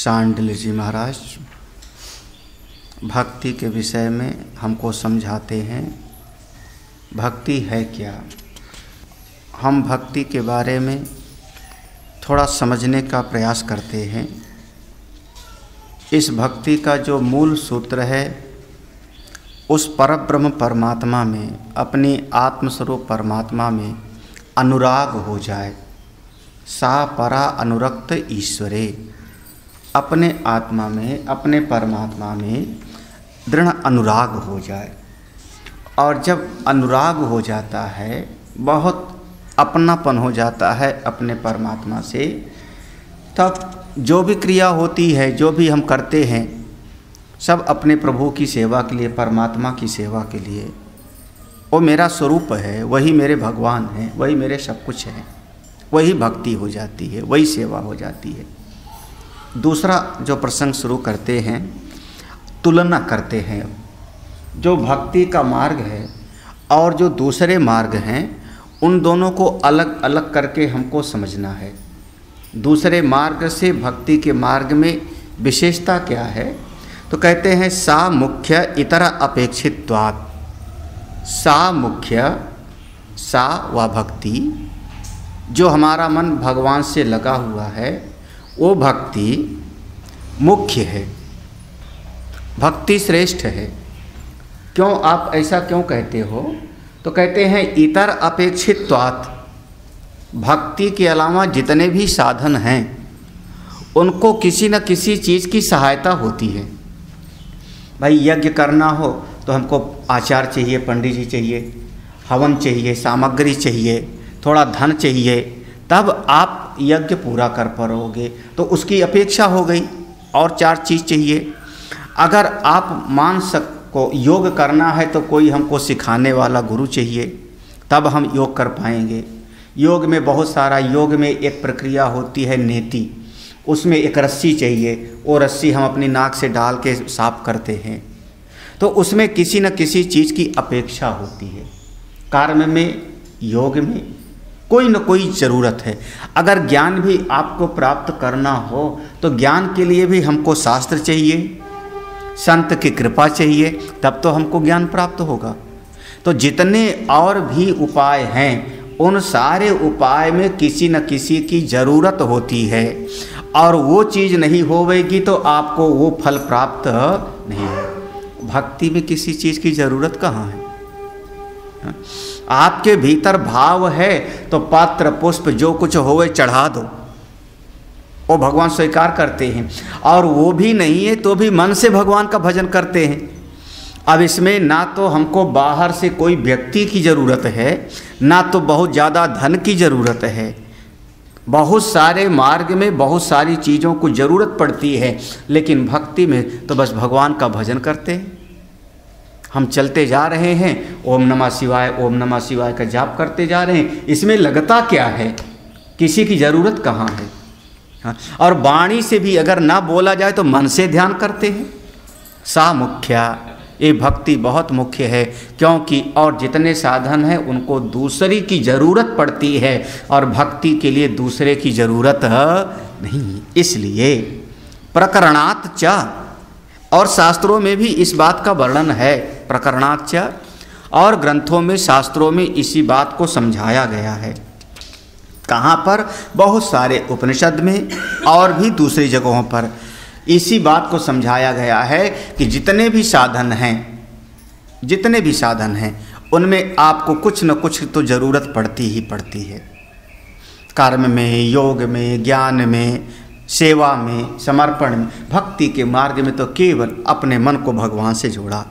सांडिल्य जी महाराज भक्ति के विषय में हमको समझाते हैं। भक्ति है क्या? हम भक्ति के बारे में थोड़ा समझने का प्रयास करते हैं। इस भक्ति का जो मूल सूत्र है, उस परब्रह्म परमात्मा में, अपनी आत्मस्वरूप परमात्मा में अनुराग हो जाए। सा परा अनुरक्त ईश्वरे, अपने आत्मा में, अपने परमात्मा में दृढ़ अनुराग हो जाए। और जब अनुराग हो जाता है, बहुत अपनापन हो जाता है अपने परमात्मा से, तब जो भी क्रिया होती है, जो भी हम करते हैं, सब अपने प्रभु की सेवा के लिए, परमात्मा की सेवा के लिए। वो मेरा स्वरूप है, वही मेरे भगवान हैं, वही मेरे सब कुछ है। वही भक्ति हो जाती है, वही सेवा हो जाती है। दूसरा जो प्रसंग शुरू करते हैं, तुलना करते हैं। जो भक्ति का मार्ग है और जो दूसरे मार्ग हैं, उन दोनों को अलग अलग करके हमको समझना है। दूसरे मार्ग से भक्ति के मार्ग में विशेषता क्या है? तो कहते हैं सा मुख्य इतर अपेक्षित्वात्। सा मुख्य, सा व भक्ति, जो हमारा मन भगवान से लगा हुआ है, वो भक्ति मुख्य है, भक्ति श्रेष्ठ है। क्यों आप ऐसा क्यों कहते हो? तो कहते हैं इतर अपेक्षित्वात्, भक्ति के अलावा जितने भी साधन हैं उनको किसी न किसी चीज़ की सहायता होती है। भाई यज्ञ करना हो तो हमको आचार चाहिए, पंडित जी चाहिए, हवन चाहिए, सामग्री चाहिए, थोड़ा धन चाहिए, तब आप यज्ञ पूरा कर पाओगे। तो उसकी अपेक्षा हो गई, और 4 चीज़ चाहिए। अगर आप मानसिक को योग करना है तो कोई हमको सिखाने वाला गुरु चाहिए, तब हम योग कर पाएंगे। योग में बहुत सारा, योग में एक प्रक्रिया होती है नेति, उसमें एक रस्सी चाहिए, वो रस्सी हम अपनी नाक से डाल के साफ करते हैं। तो उसमें किसी न किसी चीज़ की अपेक्षा होती है। कर्म में, योग में कोई न कोई ज़रूरत है। अगर ज्ञान भी आपको प्राप्त करना हो तो ज्ञान के लिए भी हमको शास्त्र चाहिए, संत की कृपा चाहिए, तब तो हमको ज्ञान प्राप्त होगा। तो जितने और भी उपाय हैं, उन सारे उपाय में किसी न किसी की ज़रूरत होती है, और वो चीज़ नहीं होवेगी तो आपको वो फल प्राप्त नहीं है। भक्ति में किसी चीज़ की ज़रूरत कहाँ है? आपके भीतर भाव है तो पात्र पुष्प जो कुछ होवे चढ़ा दो, वो भगवान स्वीकार करते हैं। और वो भी नहीं है तो भी मन से भगवान का भजन करते हैं। अब इसमें ना तो हमको बाहर से कोई व्यक्ति की ज़रूरत है, ना तो बहुत ज़्यादा धन की ज़रूरत है। बहुत सारे मार्ग में बहुत सारी चीज़ों को ज़रूरत पड़ती है, लेकिन भक्ति में तो बस भगवान का भजन करते हैं। हम चलते जा रहे हैं, ओम नमः शिवाय, ओम नमः शिवाय का जाप करते जा रहे हैं। इसमें लगता क्या है? किसी की ज़रूरत कहाँ है? हाँ? और वाणी से भी अगर ना बोला जाए तो मन से ध्यान करते हैं। सा मुख्या, ये भक्ति बहुत मुख्य है, क्योंकि और जितने साधन हैं उनको दूसरी की ज़रूरत पड़ती है, और भक्ति के लिए दूसरे की ज़रूरत नहीं। इसलिए प्रकरणात् च, और शास्त्रों में भी इस बात का वर्णन है, प्रकरणात् च, और ग्रंथों में, शास्त्रों में इसी बात को समझाया गया है। कहाँ पर? बहुत सारे उपनिषद में और भी दूसरी जगहों पर इसी बात को समझाया गया है कि जितने भी साधन हैं, जितने भी साधन हैं, उनमें आपको कुछ न कुछ तो ज़रूरत पड़ती ही पड़ती है। कर्म में, योग में, ज्ञान में, सेवा में, समर्पण में। भक्ति के मार्ग में तो केवल अपने मन को भगवान से जोड़ा।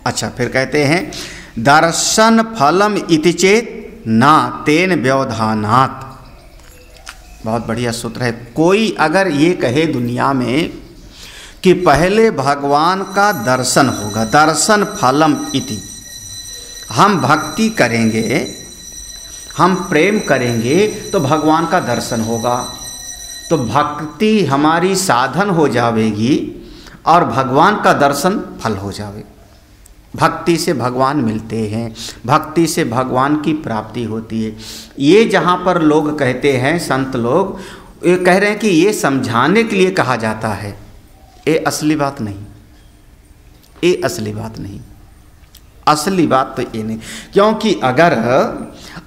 अच्छा, फिर कहते हैं दर्शन फलम इति चेत ना तेन व्यवधानात्। बहुत बढ़िया सूत्र है। कोई अगर ये कहे दुनिया में कि पहले भगवान का दर्शन होगा, दर्शन फलम इति, हम भक्ति करेंगे, हम प्रेम करेंगे तो भगवान का दर्शन होगा, तो भक्ति हमारी साधन हो जाएगी और भगवान का दर्शन फल हो जाएगा। भक्ति से भगवान मिलते हैं, भक्ति से भगवान की प्राप्ति होती है। ये जहाँ पर लोग कहते हैं, संत लोग, ये कह रहे हैं कि ये समझाने के लिए कहा जाता है। ये असली बात नहीं, ये असली बात नहीं, असली बात तो ये नहीं। क्योंकि अगर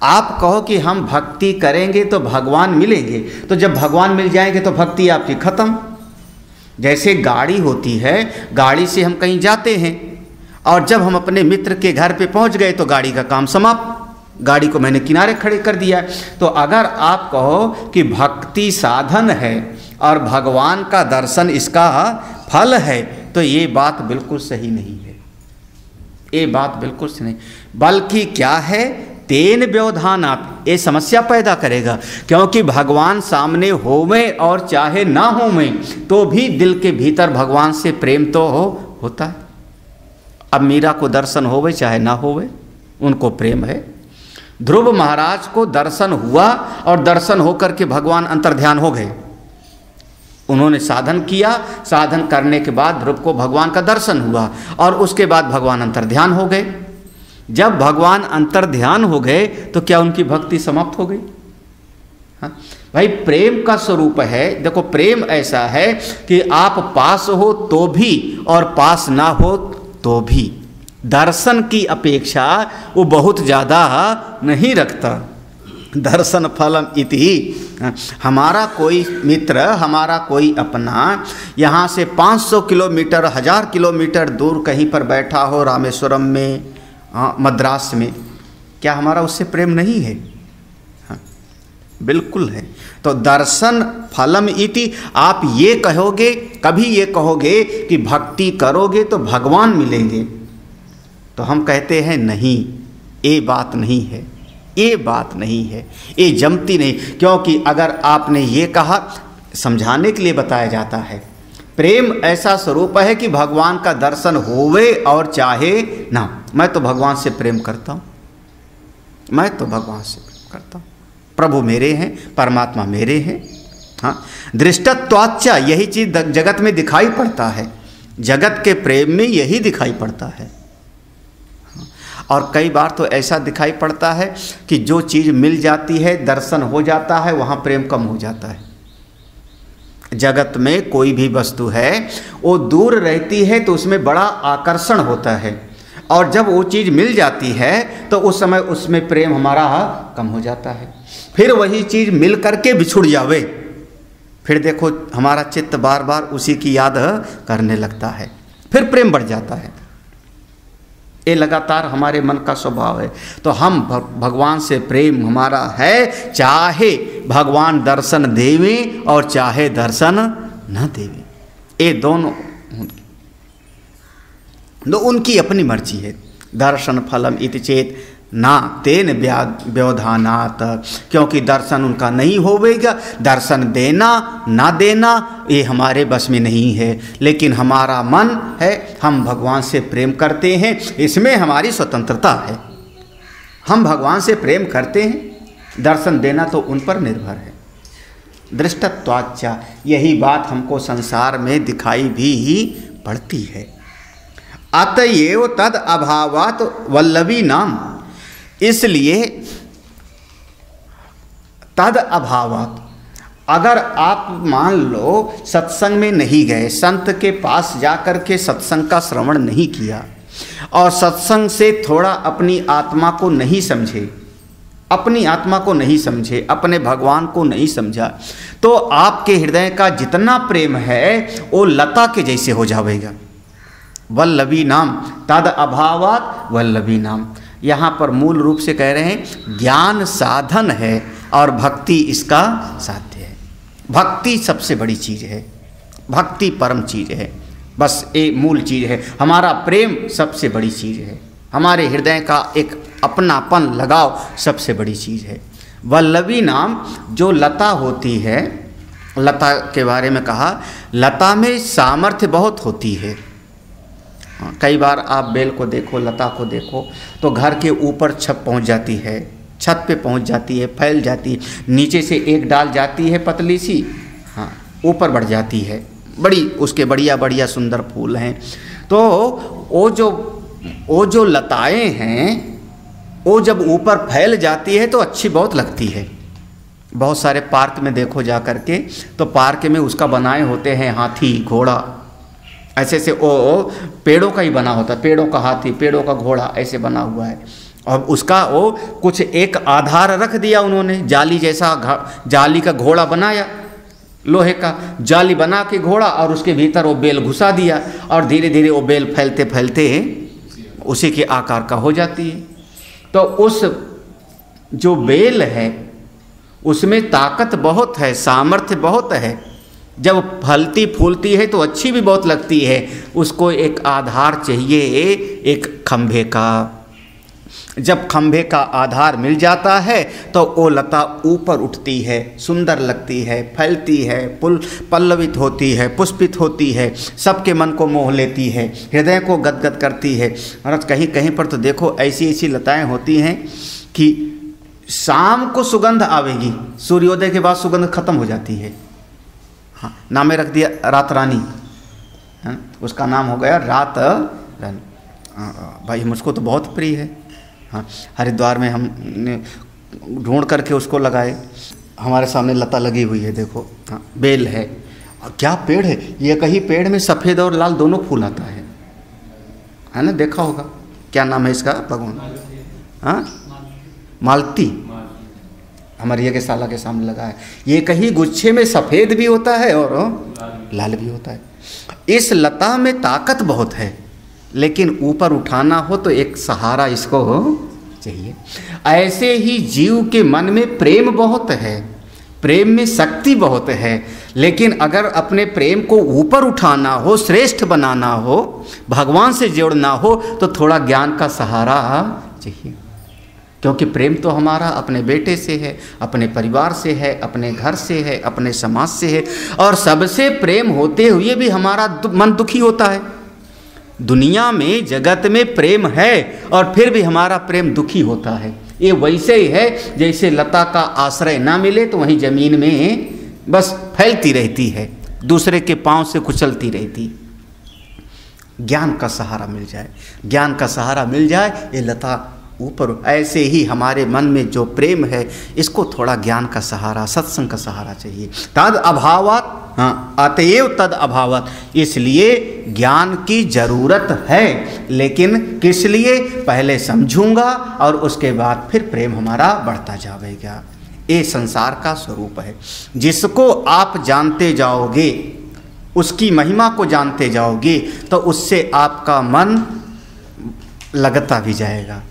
आप कहो कि हम भक्ति करेंगे तो भगवान मिलेंगे, तो जब भगवान मिल जाएंगे तो भक्ति आपकी खत्म। जैसे गाड़ी होती है, गाड़ी से हम कहीं जाते हैं और जब हम अपने मित्र के घर पे पहुंच गए तो गाड़ी का काम समाप्त, गाड़ी को मैंने किनारे खड़े कर दिया। तो अगर आप कहो कि भक्ति साधन है और भगवान का दर्शन इसका फल है, तो ये बात बिल्कुल सही नहीं है, ये बात बिल्कुल सही नहीं। बल्कि क्या है, तेन व्यवधानात्, ये समस्या पैदा करेगा। क्योंकि भगवान सामने होवे और चाहे ना होवे तो भी दिल के भीतर भगवान से प्रेम तो होता है। अब मीरा को दर्शन होवे चाहे ना होवे, उनको प्रेम है। ध्रुव महाराज को दर्शन हुआ और दर्शन होकर के भगवान अंतर्ध्यान हो गए। उन्होंने साधन किया, साधन करने के बाद ध्रुव को भगवान का दर्शन हुआ और उसके बाद भगवान अंतर्ध्यान हो गए। जब भगवान अंतर्ध्यान हो गए तो क्या उनकी भक्ति समाप्त हो गई? हाँ भाई, प्रेम का स्वरूप है। देखो, प्रेम ऐसा है कि आप पास हो तो भी और पास ना हो तो भी दर्शन की अपेक्षा वो बहुत ज़्यादा नहीं रखता। दर्शन फलम इति, हमारा कोई मित्र, हमारा कोई अपना यहाँ से 500 किलोमीटर, 1000 किलोमीटर दूर कहीं पर बैठा हो, रामेश्वरम में, मद्रास में, क्या हमारा उससे प्रेम नहीं है? हाँ, बिल्कुल है। तो दर्शन फलम इति, आप ये कहोगे, कभी ये कहोगे कि भक्ति करोगे तो भगवान मिलेंगे, तो हम कहते हैं नहीं, ये बात नहीं है, ये बात नहीं है, ये जमती नहीं। क्योंकि अगर आपने ये कहा, समझाने के लिए बताया जाता है, प्रेम ऐसा स्वरूप है कि भगवान का दर्शन होवे और चाहे ना। मैं तो भगवान से प्रेम करता हूँ, मैं तो भगवान से प्रेम करता हूँ। प्रभु मेरे हैं, परमात्मा मेरे हैं। हाँ, दृष्टत्वाच्च, यही चीज़ जगत में दिखाई पड़ता है, जगत के प्रेम में यही दिखाई पड़ता है। और कई बार तो ऐसा दिखाई पड़ता है कि जो चीज़ मिल जाती है, दर्शन हो जाता है, वहाँ प्रेम कम हो जाता है। जगत में कोई भी वस्तु है, वो दूर रहती है तो उसमें बड़ा आकर्षण होता है, और जब वो चीज़ मिल जाती है तो उस समय उसमें प्रेम हमारा कम हो जाता है। फिर वही चीज़ मिल करके बिछुड़ जावे, फिर देखो हमारा चित्त बार बार उसी की याद करने लगता है, फिर प्रेम बढ़ जाता है। ये लगातार हमारे मन का स्वभाव है। तो हम भगवान से प्रेम हमारा है, चाहे भगवान दर्शन देवे और चाहे दर्शन न देवे, ये दोनों उनकी अपनी मर्जी है। दर्शन फलम इति चेत ना तेन व्यवधानात्, क्योंकि दर्शन उनका नहीं होवेगा, दर्शन देना ना देना ये हमारे बस में नहीं है। लेकिन हमारा मन है, हम भगवान से प्रेम करते हैं, इसमें हमारी स्वतंत्रता है। हम भगवान से प्रेम करते हैं, दर्शन देना तो उन पर निर्भर है। दृष्टत्वाच्च, यही बात हमको संसार में दिखाई भी ही पड़ती है। अतएव तद अभावात् वल्लभी नाम, इसलिए तद अभावात्, अगर आप मान लो सत्संग में नहीं गए, संत के पास जाकर के सत्संग का श्रवण नहीं किया और सत्संग से थोड़ा अपनी आत्मा को नहीं समझे, अपनी आत्मा को नहीं समझे, अपने भगवान को नहीं समझा, तो आपके हृदय का जितना प्रेम है वो लता के जैसे हो जाएगा। वल्लभी नाम, तद अभावात् वल्लभी नाम, यहाँ पर मूल रूप से कह रहे हैं ज्ञान साधन है और भक्ति इसका साध्य है। भक्ति सबसे बड़ी चीज़ है, भक्ति परम चीज़ है, बस ये मूल चीज़ है। हमारा प्रेम सबसे बड़ी चीज़ है, हमारे हृदय का एक अपनापन लगाव सबसे बड़ी चीज़ है। वल्लभी नाम, जो लता होती है, लता के बारे में कहा, लता में सामर्थ्य बहुत होती है। कई बार आप बेल को देखो, लता को देखो, तो घर के ऊपर छत पहुंच जाती है, छत पे पहुंच जाती है, फैल जाती है, नीचे से एक डाल जाती है पतली सी, हाँ, ऊपर बढ़ जाती है, बड़ी उसके बढ़िया बढ़िया सुंदर फूल हैं। तो वो जो लताएं हैं, वो जब ऊपर फैल जाती है तो अच्छी बहुत लगती है, बहुत सारे पार्क में देखो जा कर के, तो पार्क में उसका बनाए होते हैं हाथी घोड़ा, ऐसे ऐसे वो पेड़ों का ही बना होता है, पेड़ों का हाथी पेड़ों का घोड़ा ऐसे बना हुआ है। और उसका वो कुछ एक आधार रख दिया उन्होंने, जाली जैसा जाली का घोड़ा बनाया, लोहे का जाली बना के घोड़ा, और उसके भीतर वो बेल घुसा दिया, और धीरे धीरे वो बेल फैलते फैलते उसी के आकार का हो जाती है। तो उस जो बेल है उसमें ताकत बहुत है, सामर्थ्य बहुत है। जब फलती फूलती है तो अच्छी भी बहुत लगती है। उसको एक आधार चाहिए, एक खंभे का। जब खंभे का आधार मिल जाता है तो वो लता ऊपर उठती है, सुंदर लगती है, फैलती है, पल्लवित होती है, पुष्पित होती है, सबके मन को मोह लेती है, हृदय को गदगद करती है। और कहीं कहीं पर तो देखो ऐसी ऐसी लताएं होती हैं कि शाम को सुगंध आवेगी, सूर्योदय के बाद सुगंध खत्म हो जाती है। हाँ, नामे रख दिया रात रानी, उसका नाम हो गया रात रानी। भाई मुझको तो बहुत प्रिय है। हाँ, हरिद्वार में हमने ढूंढ करके उसको लगाए, हमारे सामने लता लगी हुई है, देखो। हाँ, बेल है। और क्या पेड़ है ये, कहीं पेड़ में सफ़ेद और लाल दोनों फूल आता है ना, देखा होगा। क्या नाम है इसका भगवान? हाँ, मालती। हमारे ये के साला के सामने लगा है। ये कहीं गुच्छे में सफ़ेद भी होता है और लाल भी होता है। इस लता में ताकत बहुत है, लेकिन ऊपर उठाना हो तो एक सहारा इसको चाहिए। ऐसे ही जीव के मन में प्रेम बहुत है, प्रेम में शक्ति बहुत है, लेकिन अगर अपने प्रेम को ऊपर उठाना हो, श्रेष्ठ बनाना हो, भगवान से जोड़ना हो, तो थोड़ा ज्ञान का सहारा चाहिए। क्योंकि प्रेम तो हमारा अपने बेटे से है, अपने परिवार से है, अपने घर से है, अपने समाज से है। और सबसे प्रेम होते हुए भी हमारा मन दुखी होता है। दुनिया में, जगत में प्रेम है और फिर भी हमारा प्रेम दुखी होता है। ये वैसे ही है जैसे लता का आश्रय ना मिले तो वहीं जमीन में बस फैलती रहती है, दूसरे के पांव से कुचलती रहती। ज्ञान का सहारा मिल जाए, ज्ञान का सहारा मिल जाए, ये लता ऊपर। ऐसे ही हमारे मन में जो प्रेम है, इसको थोड़ा ज्ञान का सहारा, सत्संग का सहारा चाहिए। तद अभावात, हाँ, अतएव तद अभावात, इसलिए ज्ञान की जरूरत है। लेकिन किस लिए? पहले समझूंगा और उसके बाद फिर प्रेम हमारा बढ़ता जाएगा। ये संसार का स्वरूप है। जिसको आप जानते जाओगे, उसकी महिमा को जानते जाओगे, तो उससे आपका मन लगता भी जाएगा,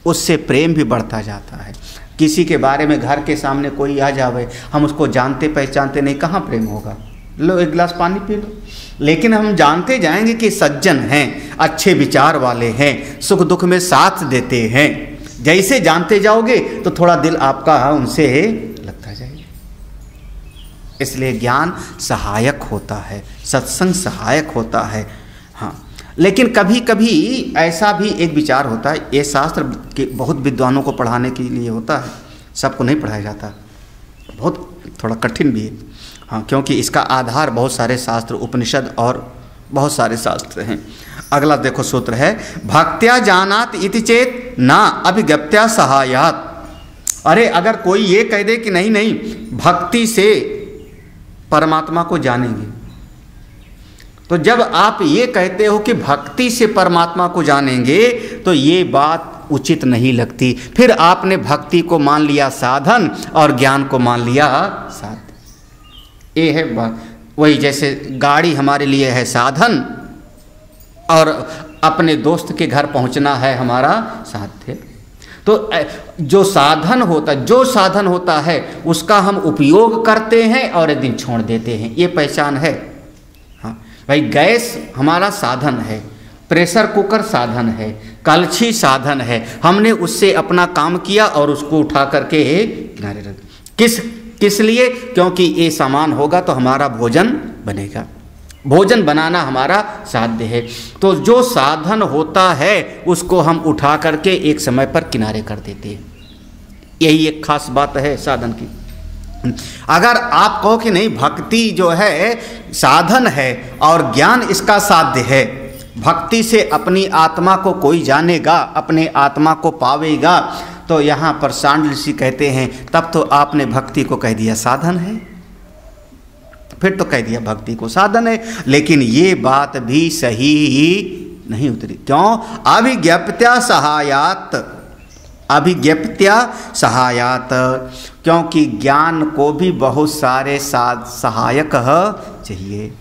उससे प्रेम भी बढ़ता जाता है। किसी के बारे में घर के सामने कोई आ जावे, हम उसको जानते पहचानते नहीं, कहाँ प्रेम होगा? लो एक गिलास पानी पी लो। लेकिन हम जानते जाएंगे कि सज्जन हैं, अच्छे विचार वाले हैं, सुख दुख में साथ देते हैं। जैसे जानते जाओगे तो थोड़ा दिल आपका उनसे लगता जाएगा। इसलिए ज्ञान सहायक होता है, सत्संग सहायक होता है। हाँ, लेकिन कभी कभी ऐसा भी एक विचार होता है, ये शास्त्र के बहुत विद्वानों को पढ़ाने के लिए होता है, सबको नहीं पढ़ाया जाता, बहुत थोड़ा कठिन भी है। हाँ, क्योंकि इसका आधार बहुत सारे शास्त्र, उपनिषद और बहुत सारे शास्त्र हैं। अगला देखो सूत्र है, भक्त्या जानात इति चेत ना अभिज्ञप्त्या सहायात। अरे अगर कोई ये कह दे कि नहीं नहीं भक्ति से परमात्मा को जानेंगे, तो जब आप ये कहते हो कि भक्ति से परमात्मा को जानेंगे, तो ये बात उचित नहीं लगती। फिर आपने भक्ति को मान लिया साधन और ज्ञान को मान लिया साध्य। ये है बात। वही जैसे गाड़ी हमारे लिए है साधन और अपने दोस्त के घर पहुंचना है हमारा साध्य। तो जो साधन होता है उसका हम उपयोग करते हैं और एक दिन छोड़ देते हैं, ये पहचान है। भाई गैस हमारा साधन है, प्रेशर कुकर साधन है, कलछी साधन है, हमने उससे अपना काम किया और उसको उठा करके किनारे रख। किस लिए? क्योंकि ये सामान होगा तो हमारा भोजन बनेगा, भोजन बनाना हमारा साध्य है। तो जो साधन होता है उसको हम उठा करके एक समय पर किनारे कर देते हैं। यही एक खास बात है साधन की। अगर आप कहो कि नहीं भक्ति जो है साधन है और ज्ञान इसका साध्य है, भक्ति से अपनी आत्मा को कोई जानेगा, अपने आत्मा को पावेगा, तो यहाँ पर सांड ऋषि कहते हैं तब तो आपने भक्ति को कह दिया साधन है, फिर तो कह दिया भक्ति को साधन है। लेकिन ये बात भी सही नहीं उतरी। क्यों? अभिज्ञप्त्या सहायात, अभिज्ञप्त्या सहायात, क्योंकि ज्ञान को भी बहुत सारे सहायक चाहिए।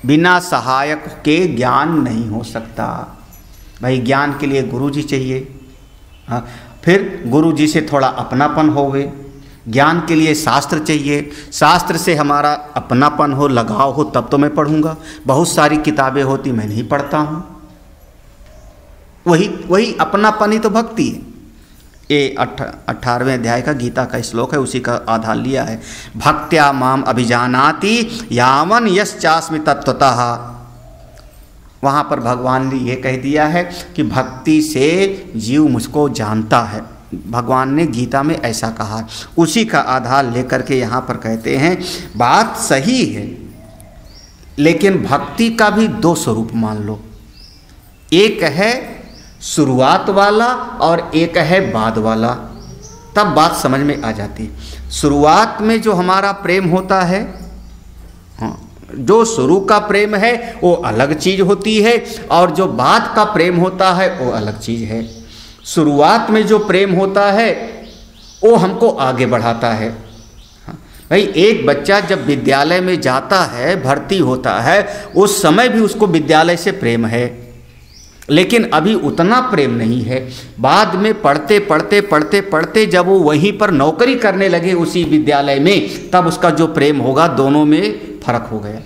बिना सहायक के ज्ञान नहीं हो सकता। भाई ज्ञान के लिए गुरु जी चाहिए, हाँ, फिर गुरु जी से थोड़ा अपनापन होवे। ज्ञान के लिए शास्त्र चाहिए, शास्त्र से हमारा अपनापन हो, लगाव हो, तब तो मैं पढ़ूंगा। बहुत सारी किताबें होती मैं नहीं पढ़ता हूँ। वही अपनापन ही तो भक्ति है। ये 18वें अध्याय का गीता का श्लोक है, उसी का आधार लिया है। भक्त्या माम अभिजानाति यावन यश्चास्मि तत्वतः। वहाँ पर भगवान ने ये कह दिया है कि भक्ति से जीव मुझको जानता है। भगवान ने गीता में ऐसा कहा, उसी का आधार लेकर के यहाँ पर कहते हैं बात सही है, लेकिन भक्ति का भी दो स्वरूप मान लो। एक है शुरुआत वाला और एक है बाद वाला, तब बात समझ में आ जाती है। शुरुआत में जो हमारा प्रेम होता है, हाँ, जो शुरू का प्रेम है वो अलग चीज़ होती है, और जो बाद का प्रेम होता है वो अलग चीज़ है। शुरुआत में जो प्रेम होता है वो हमको आगे बढ़ाता है। भाई एक बच्चा जब विद्यालय में जाता है, भर्ती होता है, उस समय भी उसको विद्यालय से प्रेम है, लेकिन अभी उतना प्रेम नहीं है। बाद में पढ़ते पढ़ते पढ़ते पढ़ते जब वो वहीं पर नौकरी करने लगे उसी विद्यालय में, तब उसका जो प्रेम होगा दोनों में फर्क हो गया।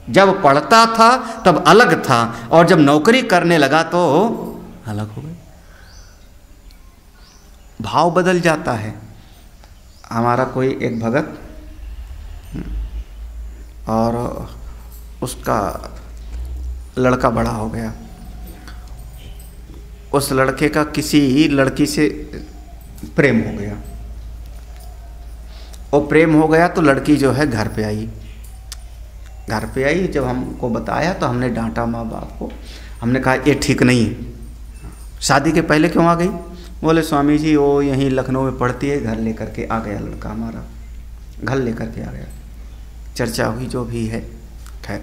जब पढ़ता था तब अलग था, और जब नौकरी करने लगा तो अलग हो गया। भाव बदल जाता है। हमारा कोई एक भगत, और उसका लड़का बड़ा हो गया। उस लड़के का किसी लड़की से प्रेम हो गया। वो प्रेम हो गया तो लड़की जो है घर पे आई। घर पे आई, जब हमको बताया तो हमने डांटा माँ बाप को। हमने कहा ये ठीक नहीं है, शादी के पहले क्यों आ गई? बोले स्वामी जी वो यहीं लखनऊ में पढ़ती है, घर लेकर के आ गया लड़का हमारा, घर लेकर के आ गया। चर्चा हुई जो भी है, खैर।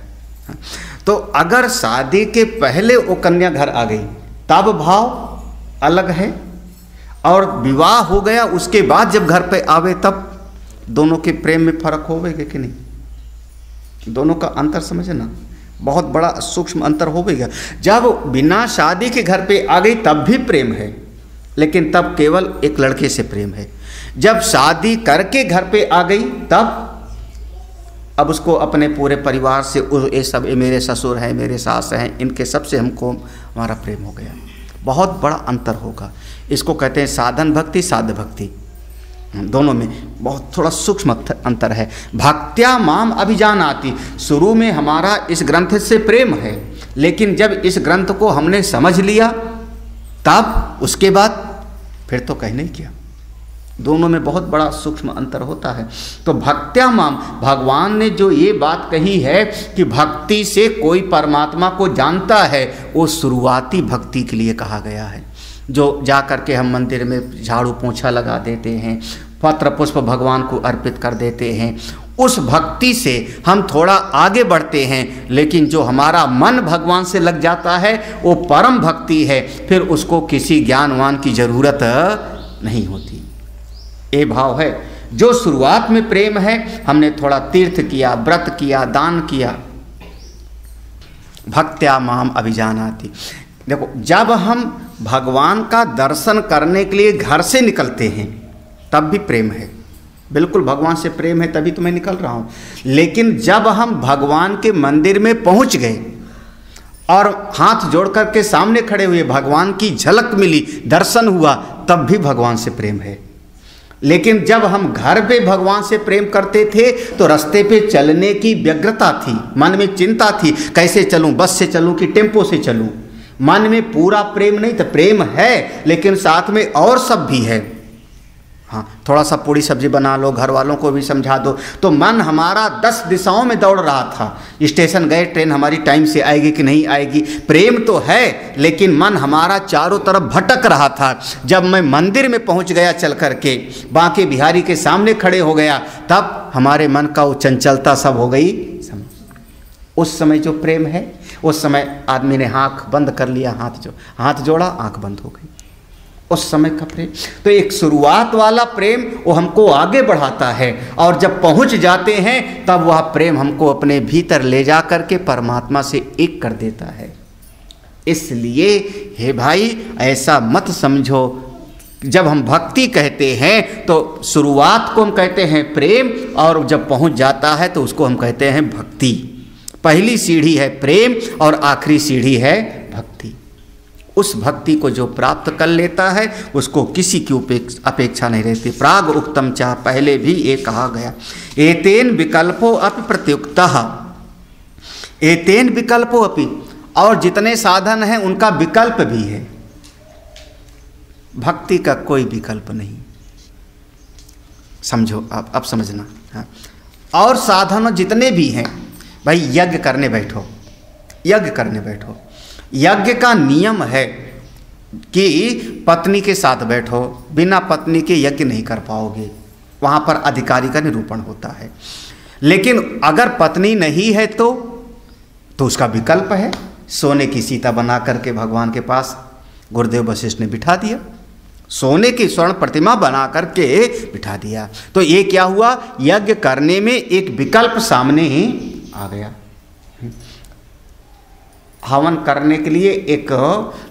तो अगर शादी के पहले वो कन्या घर आ गई तब भाव अलग है, और विवाह हो गया उसके बाद जब घर पे आवे तब दोनों के प्रेम में फर्क होवेगा कि नहीं? दोनों का अंतर समझना, बहुत बड़ा सूक्ष्म अंतर होवेगा। जब बिना शादी के घर पे आ गई तब भी प्रेम है, लेकिन तब केवल एक लड़के से प्रेम है। जब शादी करके घर पे आ गई तब अब उसको अपने पूरे परिवार से, ये सब ये मेरे ससुर हैं, मेरे सास हैं, इनके सब से हमको हमारा प्रेम हो गया। बहुत बड़ा अंतर होगा। इसको कहते हैं साधन भक्ति, साध्य भक्ति। दोनों में बहुत थोड़ा सूक्ष्म अंतर है। भक्त्या माम अभिजानाति, शुरू में हमारा इस ग्रंथ से प्रेम है, लेकिन जब इस ग्रंथ को हमने समझ लिया तब उसके बाद फिर तो कह नहीं किया। दोनों में बहुत बड़ा सूक्ष्म अंतर होता है। तो भक्त्या माम, भगवान ने जो ये बात कही है कि भक्ति से कोई परमात्मा को जानता है, वो शुरुआती भक्ति के लिए कहा गया है। जो जा कर के हम मंदिर में झाड़ू पोंछा लगा देते हैं, पत्र पुष्प भगवान को अर्पित कर देते हैं, उस भक्ति से हम थोड़ा आगे बढ़ते हैं। लेकिन जो हमारा मन भगवान से लग जाता है वो परम भक्ति है, फिर उसको किसी ज्ञानवान की जरूरत नहीं होती। ये भाव है। जो शुरुआत में प्रेम है, हमने थोड़ा तीर्थ किया, व्रत किया, दान किया, भक्त्या माम अभिजानाति। देखो, जब हम भगवान का दर्शन करने के लिए घर से निकलते हैं तब भी प्रेम है, बिल्कुल भगवान से प्रेम है, तभी तो मैं निकल रहा हूँ। लेकिन जब हम भगवान के मंदिर में पहुँच गए और हाथ जोड़ कर के सामने खड़े हुए, भगवान की झलक मिली, दर्शन हुआ, तब भी भगवान से प्रेम है। लेकिन जब हम घर पे भगवान से प्रेम करते थे तो रास्ते पे चलने की व्यग्रता थी, मन में चिंता थी, कैसे चलूं, बस से चलूं कि टेम्पो से चलूं। मन में पूरा प्रेम नहीं था, प्रेम है लेकिन साथ में और सब भी है। हाँ, थोड़ा सा पूड़ी सब्जी बना लो, घर वालों को भी समझा दो, तो मन हमारा 10 दिशाओं में दौड़ रहा था। स्टेशन गए, ट्रेन हमारी टाइम से आएगी कि नहीं आएगी, प्रेम तो है लेकिन मन हमारा चारों तरफ भटक रहा था। जब मैं मंदिर में पहुंच गया चल करके, बांके बिहारी के सामने खड़े हो गया, तब हमारे मन का वो चंचलता सब हो गई। उस समय जो प्रेम है, उस समय आदमी ने आँख बंद कर लिया, हाथ जोड़ा, आँख बंद हो गई, उस समय का प्रेम। तो एक शुरुआत वाला प्रेम वो हमको आगे बढ़ाता है, और जब पहुंच जाते हैं तब वह प्रेम हमको अपने भीतर ले जा करके परमात्मा से एक कर देता है। इसलिए हे भाई, ऐसा मत समझो, जब हम भक्ति कहते हैं तो शुरुआत को हम कहते हैं प्रेम, और जब पहुंच जाता है तो उसको हम कहते हैं भक्ति। पहली सीढ़ी है प्रेम और आखिरी सीढ़ी है भक्ति। उस भक्ति को जो प्राप्त कर लेता है उसको किसी की अपेक्षा नहीं रहती। प्राग उक्तम चा, पहले भी ये कहा गया, एतेन विकल्पो अपि प्रत्युक्तः, एतेन विकल्पो अपि, और जितने साधन हैं उनका विकल्प भी है। भक्ति का कोई विकल्प नहीं, समझो आप, अब समझना। हाँ, और साधन जितने भी हैं, भाई यज्ञ करने बैठो, यज्ञ करने बैठो, यज्ञ का नियम है कि पत्नी के साथ बैठो, बिना पत्नी के यज्ञ नहीं कर पाओगे, वहाँ पर अधिकारी का निरूपण होता है। लेकिन अगर पत्नी नहीं है तो उसका विकल्प है, सोने की सीता बना करके भगवान के पास गुरुदेव वशिष्ठ ने बिठा दिया, सोने की स्वर्ण प्रतिमा बना करके बिठा दिया। तो ये क्या हुआ, यज्ञ करने में एक विकल्प सामने ही आ गया। हवन करने के लिए एक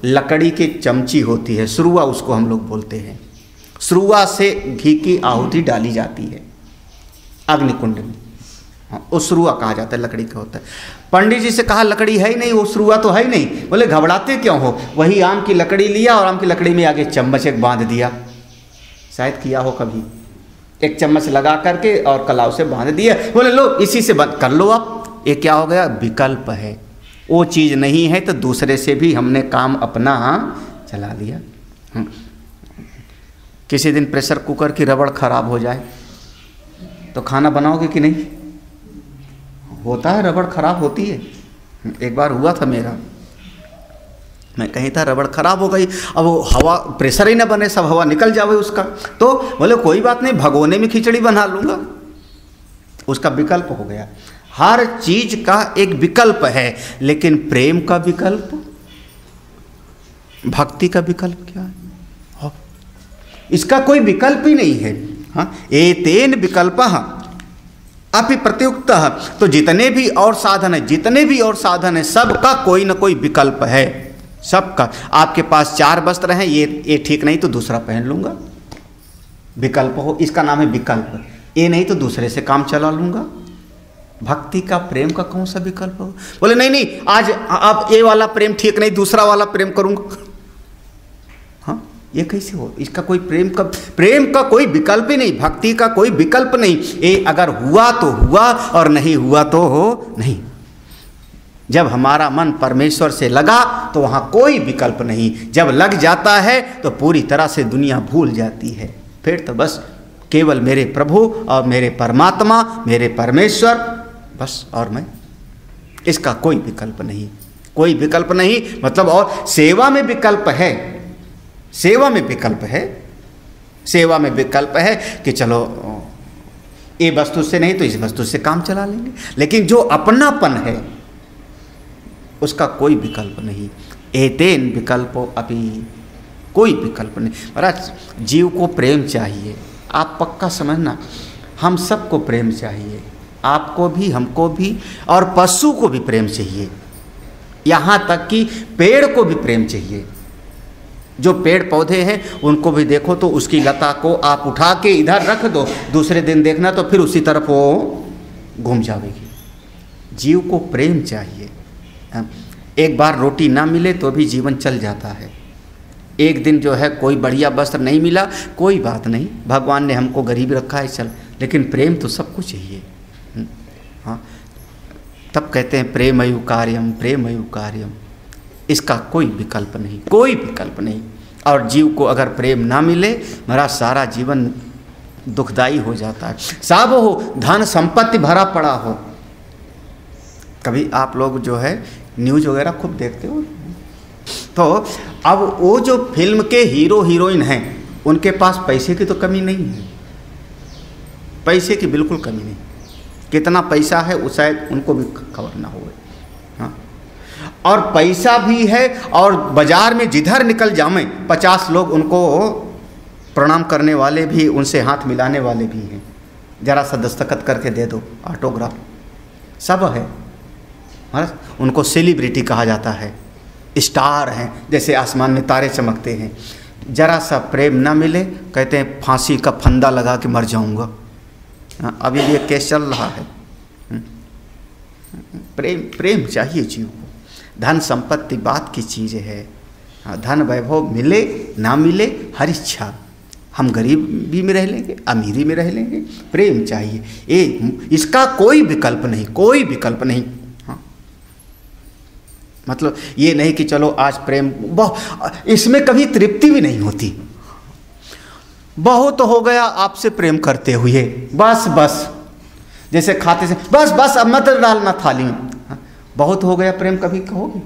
लकड़ी की चमची होती है, सुरुआ उसको हम लोग बोलते हैं, सुरुआ से घी की आहुति डाली जाती है अग्निकुंड में। हाँ, वो सुरुआ कहा जाता है, लकड़ी का होता है। पंडित जी से कहा लकड़ी है ही नहीं, वो सुरुआ तो है ही नहीं। बोले घबराते क्यों हो, वही आम की लकड़ी लिया और आम की लकड़ी में आगे चम्मच एक बांध दिया, शायद किया हो कभी, एक चम्मच लगा करके और कलाव से बांध दिया। बोले लो इसी से बंद कर लो आप। ये क्या हो गया, विकल्प है, वो चीज़ नहीं है तो दूसरे से भी हमने काम अपना चला लिया। किसी दिन प्रेशर कुकर की रबड़ खराब हो जाए तो खाना बनाओगे कि नहीं? होता है, रबड़ खराब होती है। एक बार हुआ था मेरा, मैं कहीं था, रबड़ खराब हो गई, अब वो हवा, प्रेशर ही ना बने, सब हवा निकल जावे उसका। तो बोले कोई बात नहीं, भगोने में खिचड़ी बना लूँगा, उसका विकल्प हो गया। हर चीज का एक विकल्प है, लेकिन प्रेम का विकल्प, भक्ति का विकल्प क्या है? इसका कोई विकल्प ही नहीं है। हाँ, एतेन विकल्पः अपि प्रत्युक्तः, तो जितने भी और साधन है, जितने भी और साधन है, सबका कोई ना कोई विकल्प है, सबका। आपके पास 4 वस्त्र हैं, ये ठीक नहीं तो दूसरा पहन लूंगा, विकल्प हो, इसका नाम है विकल्प। ये नहीं तो दूसरे से काम चला लूंगा। भक्ति का, प्रेम का कौन सा विकल्प हो? बोले नहीं नहीं, आज आप ये वाला प्रेम ठीक नहीं, दूसरा वाला प्रेम करूंगा। हाँ, ये कैसे हो? इसका कोई प्रेम का कोई विकल्प ही नहीं, भक्ति का कोई विकल्प नहीं। ये अगर हुआ तो हुआ और नहीं हुआ तो हो नहीं। जब हमारा मन परमेश्वर से लगा तो वहाँ कोई विकल्प नहीं। जब लग जाता है तो पूरी तरह से दुनिया भूल जाती है। फिर तो बस केवल मेरे प्रभु और मेरे परमात्मा, मेरे परमेश्वर, बस, और मैं। इसका कोई विकल्प नहीं, कोई विकल्प नहीं। मतलब और सेवा में विकल्प है, सेवा में विकल्प है, सेवा में विकल्प है कि चलो ये वस्तु से नहीं तो इस वस्तु से काम चला लेंगे। लेकिन जो अपनापन है उसका कोई विकल्प नहीं। एतेन विकल्पो अपि, कोई विकल्प नहीं। महाराज, जीव को प्रेम चाहिए, आप पक्का समझना, हम सबको प्रेम चाहिए, आपको भी, हमको भी, और पशु को भी प्रेम चाहिए, यहाँ तक कि पेड़ को भी प्रेम चाहिए। जो पेड़ पौधे हैं उनको भी देखो तो उसकी लता को आप उठा के इधर रख दो, दूसरे दिन देखना तो फिर उसी तरफ वो घूम जाएगी। जीव को प्रेम चाहिए। एक बार रोटी ना मिले तो भी जीवन चल जाता है। एक दिन जो है कोई बढ़िया वस्त्र नहीं मिला, कोई बात नहीं, भगवान ने हमको गरीब रखा है, चल, लेकिन प्रेम तो सबको चाहिए। हाँ, तब कहते हैं प्रेमयु कार्यम, प्रेमयु कार्यम। इसका कोई विकल्प नहीं, कोई विकल्प नहीं। और जीव को अगर प्रेम ना मिले, मेरा सारा जीवन दुखदाई हो जाता है। सब हो धन संपत्ति भरा पड़ा हो। कभी आप लोग जो है न्यूज़ वगैरह खूब देखते हो, तो अब वो जो फिल्म के हीरो हीरोइन हैं उनके पास पैसे की तो कमी नहीं है, पैसे की बिल्कुल कमी नहीं। कितना पैसा है वो शायद उनको भी खबर ना हो। हाँ, और पैसा भी है और बाजार में जिधर निकल जाए 50 लोग उनको प्रणाम करने वाले भी, उनसे हाथ मिलाने वाले भी हैं। जरा सा दस्तखत करके दे दो, ऑटोग्राफ, सब है। उनको सेलिब्रिटी कहा जाता है, स्टार हैं, जैसे आसमान में तारे चमकते हैं। जरा सा प्रेम ना मिले कहते हैं फांसी का फंदा लगा के मर जाऊंगा। अभी ये केस चल रहा है। प्रेम चाहिए जीव को। धन संपत्ति बात की चीज़ है। धन वैभव मिले ना मिले हर इच्छा, हम गरीबी में रह लेंगे, अमीरी में रह लेंगे, प्रेम चाहिए। इसका कोई विकल्प नहीं, कोई विकल्प नहीं। मतलब ये नहीं कि चलो आज प्रेम, इसमें कभी तृप्ति भी नहीं होती। बहुत हो गया आपसे प्रेम करते हुए, बस बस, जैसे खाते से बस बस अब मत डालना थाली में। बहुत हो गया प्रेम कभी कहोगे?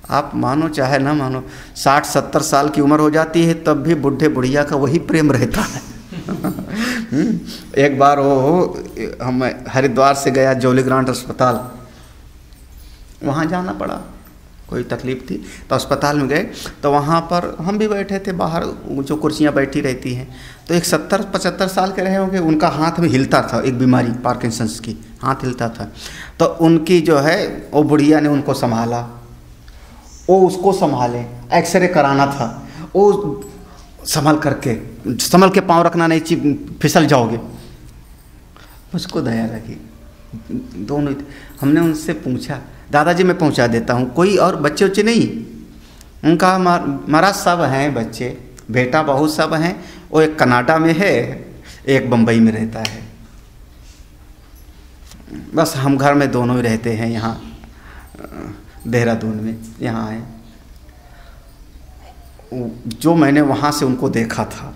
आप मानो चाहे ना मानो, 60-70 साल की उम्र हो जाती है तब भी बुढ़े बुढ़िया का वही प्रेम रहता है। एक बार हम हरिद्वार से गया जॉली ग्रांट अस्पताल, वहाँ जाना पड़ा, कोई तकलीफ़ थी तो अस्पताल में गए। तो वहाँ पर हम भी बैठे थे बाहर, जो कुर्सियाँ बैठी रहती हैं, तो एक 70-75 साल के रहे होंगे, उनका हाथ में हिलता था, एक बीमारी पार्किंसंस की, हाथ हिलता था। तो उनकी जो है वो बुढ़िया ने उनको संभाला, वो उसको संभाले, एक्सरे कराना था, वो संभल के पाँव रखना नहीं, फिसल जाओगे। मुझको दया लगी, दोनों। हमने उनसे पूछा, दादाजी मैं पहुंचा देता हूं, कोई और बच्चे उच्चे नहीं? उनका महाराज सब हैं बच्चे, बेटा बहू सब हैं। वो एक कनाडा में है, एक बम्बई में रहता है। बस हम घर में दोनों ही रहते हैं, यहाँ देहरादून में यहाँ आए। जो मैंने वहाँ से उनको देखा था,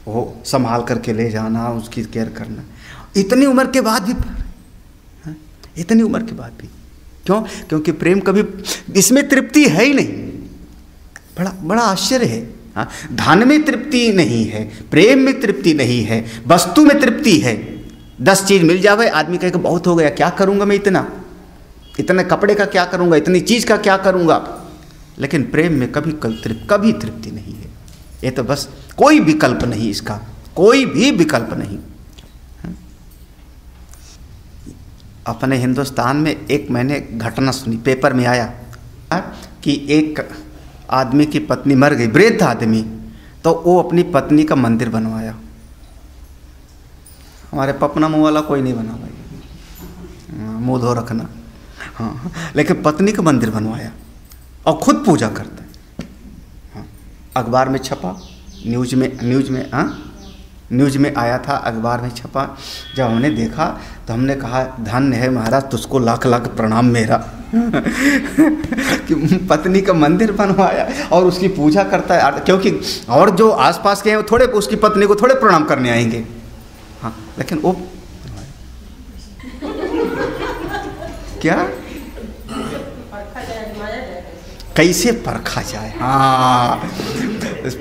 वो संभाल करके ले जाना, उसकी केयर करना, इतनी उम्र के बाद भी, इतनी उम्र के बाद भी। क्यों? क्योंकि प्रेम कभी, इसमें तृप्ति है ही नहीं। बड़ा आश्चर्य है। हाँ, धन में तृप्ति नहीं है, प्रेम में तृप्ति नहीं है, वस्तु में तृप्ति है। 10 चीज़ मिल जावे, आदमी कहेगा बहुत हो गया, क्या करूँगा मैं, इतने कपड़े का क्या करूँगा, इतनी चीज़ का क्या करूँगा। लेकिन प्रेम में कभी तृप्ति नहीं है। ये तो बस कोई विकल्प नहीं, इसका कोई भी विकल्प नहीं। अपने हिंदुस्तान में एक मैंने घटना सुनी, पेपर में आया कि एक आदमी की पत्नी मर गई, वृद्ध आदमी, तो वो अपनी पत्नी का मंदिर बनवाया। हमारे पपना मुँह वाला कोई नहीं बना भाई, मुँह धो रखना। हाँ, लेकिन पत्नी का मंदिर बनवाया और खुद पूजा करता है। हाँ, अखबार में छपा, न्यूज़ में आया था, अखबार में छपा। जब हमने देखा तो हमने कहा धन्य है महाराज, तुझको लाख लाख प्रणाम मेरा कि पत्नी का मंदिर बनवाया और उसकी पूजा करता है। क्योंकि और जो आसपास के हैं वो थोड़े उसकी पत्नी को थोड़े प्रणाम करने आएंगे। हाँ, लेकिन वो क्या कैसे परखा जाए। हाँ,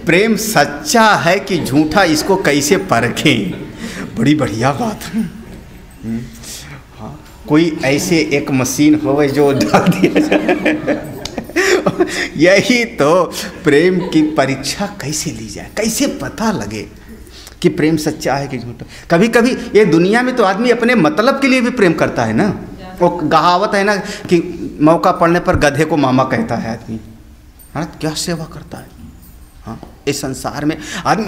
प्रेम सच्चा है कि झूठा, इसको कैसे परखें, बड़ी बढ़िया बात है। हाँ, कोई ऐसे एक मशीन हो जो डाल दिया जाए। यही तो प्रेम की परीक्षा कैसे ली जाए, कैसे पता लगे कि प्रेम सच्चा है कि झूठा। कभी कभी ये दुनिया में तो आदमी अपने मतलब के लिए भी प्रेम करता है ना। वो कहावत है ना कि मौका पड़ने पर गधे को मामा कहता है आदमी। हाँ, क्या सेवा करता है। हाँ, इस संसार में आदमी,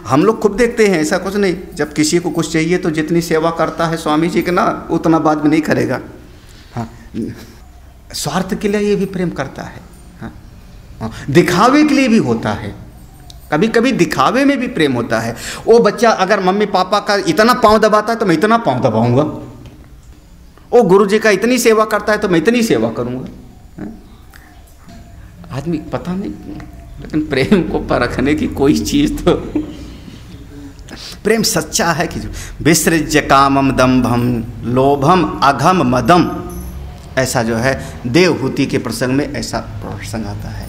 हम लोग खुद देखते हैं, ऐसा कुछ नहीं। जब किसी को कुछ चाहिए तो जितनी सेवा करता है स्वामी जी के ना, उतना बाद में नहीं करेगा। हाँ, स्वार्थ के लिए ये भी प्रेम करता है। हाँ, दिखावे के लिए भी होता है, कभी कभी दिखावे में भी प्रेम होता है। वो बच्चा अगर मम्मी पापा का इतना पाँव दबाता है तो मैं इतना पाँव दबाऊंगा। वो गुरु जी का इतनी सेवा करता है तो मैं इतनी सेवा करूंगा। आदमी पता नहीं लेकिन प्रेम को परखने की कोई चीज़ तो प्रेम सच्चा है कि विसृज्य कामम दम्भम लोभम अघम मदम, ऐसा जो है देवहूति के प्रसंग में ऐसा प्रसंग आता है।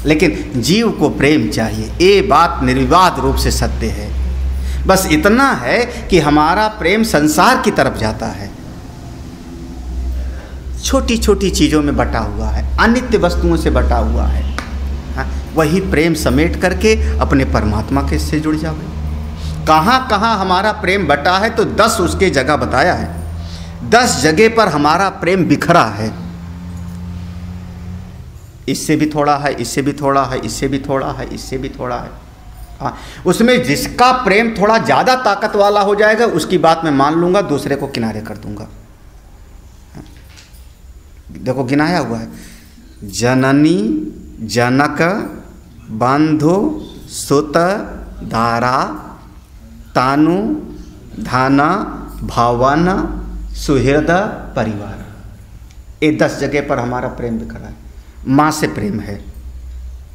लेकिन जीव को प्रेम चाहिए, ये बात निर्विवाद रूप से सत्य है। बस इतना है कि हमारा प्रेम संसार की तरफ जाता है, छोटी छोटी चीज़ों में बटा हुआ है, अनित्य वस्तुओं से बटा हुआ है। हाँ, वही प्रेम समेट करके अपने परमात्मा के से जुड़ जाओगे। कहाँ कहाँ हमारा प्रेम बटा है तो 10 उसके जगह बताया है। 10 जगह पर हमारा प्रेम बिखरा है, इससे भी थोड़ा है, इससे भी थोड़ा है, इससे भी थोड़ा है, इससे भी थोड़ा है। हाँ, उसमें जिसका प्रेम थोड़ा ज़्यादा ताकत वाला हो जाएगा उसकी बात मैं मान लूँगा, दूसरे को किनारे कर दूँगा। देखो गिनाया हुआ है, जननी जनक बंधु सुत दारा तानु धन भवन सुहृद परिवार, ये 10 जगह पर हमारा प्रेम बिखरा है। माँ से प्रेम है,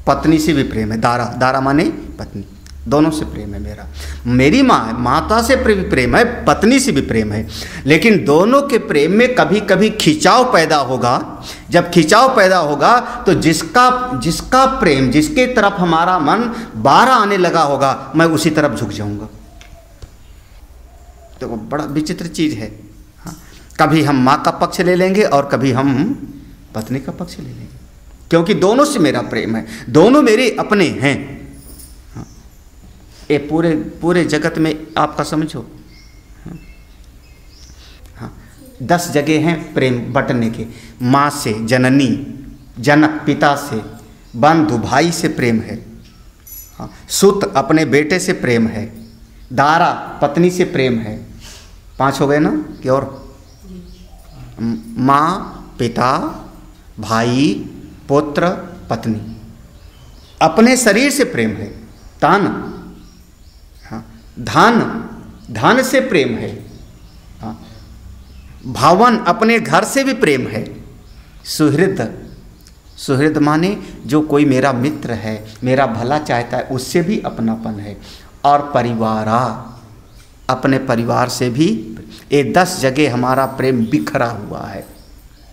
पत्नी से भी प्रेम है, दारा दारा माने पत्नी, दोनों से प्रेम है मेरा। मेरी माँ है, माता से भी प्रेम है, पत्नी से भी प्रेम है। लेकिन दोनों के प्रेम में कभी कभी खिंचाव पैदा होगा। जब खिंचाव पैदा होगा तो जिसका प्रेम, जिसके तरफ हमारा मन बार आने लगा होगा, मैं उसी तरफ झुक जाऊंगा। देखो बड़ा विचित्र चीज़ है। हाँ, कभी हम माँ का पक्ष ले लेंगे और कभी हम पत्नी का पक्ष ले लेंगे, क्योंकि दोनों से मेरा प्रेम है, दोनों मेरे अपने हैं। हाँ, ये पूरे जगत में आपका समझो। हाँ, 10 जगह हैं प्रेम बटने के। माँ से, जननी, जनक पिता से, बंधु भाई से प्रेम है। हाँ, सुत अपने बेटे से प्रेम है, दारा पत्नी से प्रेम है। 5 हो गए ना कि और? माँ, पिता, भाई, पुत्र, पत्नी, अपने शरीर से प्रेम है। तान, हाँ, धन से प्रेम है। हाँ, भावन अपने घर से भी प्रेम है। सुहृद माने जो कोई मेरा मित्र है, मेरा भला चाहता है, उससे भी अपनापन है। और परिवारा, अपने परिवार से भी। ये 10 जगह हमारा प्रेम बिखरा हुआ है।